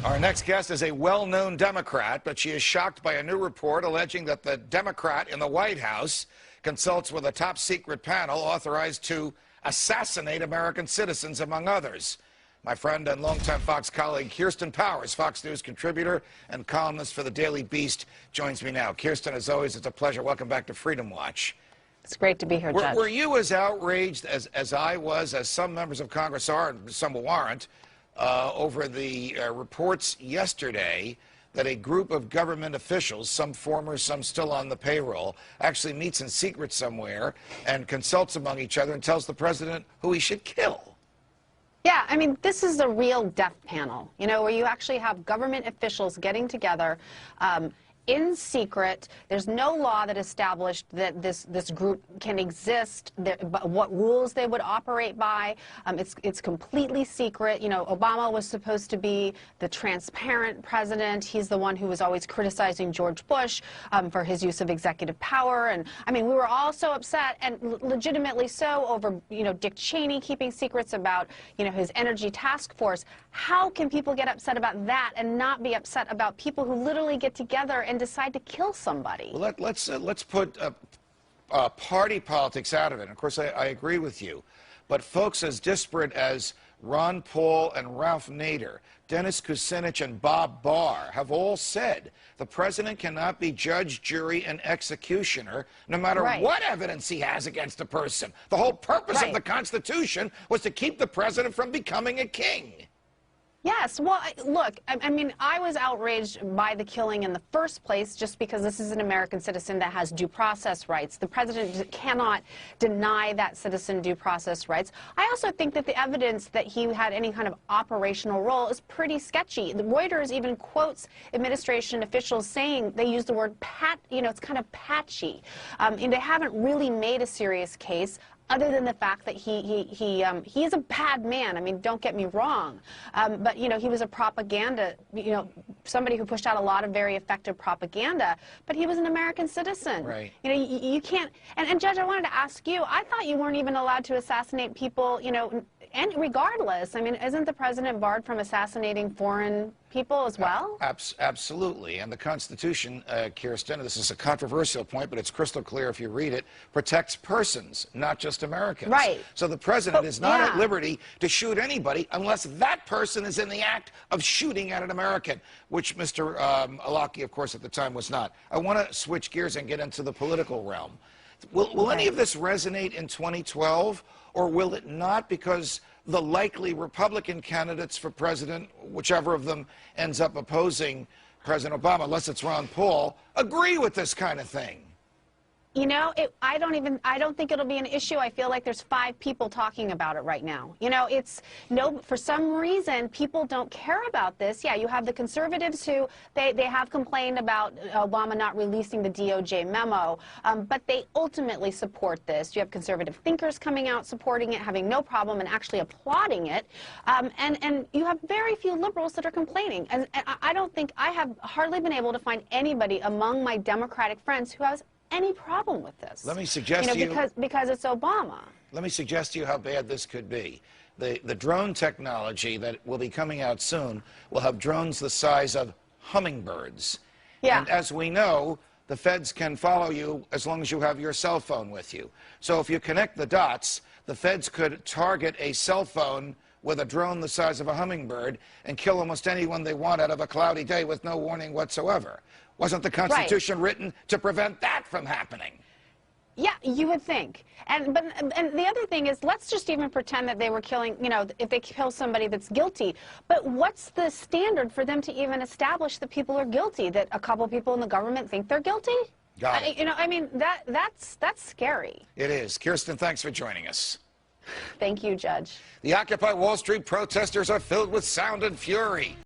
Our next guest is a well-known Democrat, but she is shocked by a new report alleging that the Democrat in the White House consults with a top-secret panel authorized to assassinate American citizens, among others. My friend and longtime Fox colleague Kirsten Powers, Fox News contributor and columnist for the Daily Beast, joins me now. Kirsten, as always, it's a pleasure. Welcome back to Freedom Watch. It's great to be here, Judge. Were you as outraged as I was, as some members of Congress are, and some who aren't, over the reports yesterday that a group of government officials, some former, some still on the payroll, actually meets in secret somewhere and consults among each other and tells the president who he should kill? Yeah, I mean, this is a real death panel, you know, where you actually have government officials getting together in secret. There's no law that established that this group can exist, what rules they would operate by. It's completely secret. You know, Obama was supposed to be the transparent president. He's the one who was always criticizing George Bush for his use of executive power. And I mean, we were all so upset, and legitimately so, over, you know, Dick Cheney keeping secrets about, you know, his energy task force. How can people get upset about that and not be upset about people who literally get together and decide to kill somebody? Well, let's put party politics out of it. And of course, I agree with you. But folks as disparate as Ron Paul and Ralph Nader, Dennis Kucinich and Bob Barr have all said the president cannot be judge, jury, and executioner no matter what evidence he has against a person. The whole purpose of the Constitution was to keep the president from becoming a king. Yes, well, look, I mean, I was outraged by the killing in the first place just because this is an American citizen that has due process rights. The president cannot deny that citizen due process rights. I also think that the evidence that he had any kind of operational role is pretty sketchy. The Reuters even quotes administration officials saying they use the word you know, it's kind of patchy. And they haven't really made a serious case, other than the fact that he is a bad man. I mean, don't get me wrong. But, you know, he was a propaganda, you know, somebody who pushed out a lot of very effective propaganda, but he was an American citizen. Right. You know, you can't, and Judge, I wanted to ask you, I thought you weren't even allowed to assassinate people, you know, and regardless, I mean, isn't the president barred from assassinating foreign people as well? Absolutely. And the Constitution, Kirsten, this is a controversial point, but it's crystal clear if you read it, protects persons, not just Americans. Right. So the president is not at liberty to shoot anybody unless that person is in the act of shooting at an American, which Mr. Alaki, of course, at the time was not. I want to switch gears and get into the political realm. Will any of this resonate in 2012, or will it not, because the likely Republican candidates for president, whichever of them ends up opposing President Obama, unless it's Ron Paul, agree with this kind of thing? You know, I don't think it'll be an issue. I feel like there's 5 people talking about it right now. You know, for some reason, people don't care about this. Yeah, you have the conservatives who, they have complained about Obama not releasing the DOJ memo, but they ultimately support this. You have conservative thinkers coming out supporting it, having no problem and actually applauding it. And you have very few liberals that are complaining. And I don't think, I have hardly been able to find anybody among my Democratic friends who has any problem with this. Let me suggest to you, because it's Obama. Let me suggest to you how bad this could be. The drone technology that will be coming out soon will have drones the size of hummingbirds. Yeah. And as we know, the feds can follow you as long as you have your cell phone with you. So if you connect the dots, the feds could target a cell phone with a drone the size of a hummingbird and kill almost anyone they want out of a cloudy day with no warning whatsoever. Wasn't the Constitution written to prevent that from happening? Yeah, you would think. And the other thing is, let's just even pretend that they were killing, you know, if they kill somebody that's guilty. But what's the standard for them to even establish that people are guilty? That a couple people in the government think they're guilty? Got it. You know, I mean, that's scary. It is. Kirsten, thanks for joining us. Thank you, Judge. The Occupy Wall Street protesters are filled with sound and fury.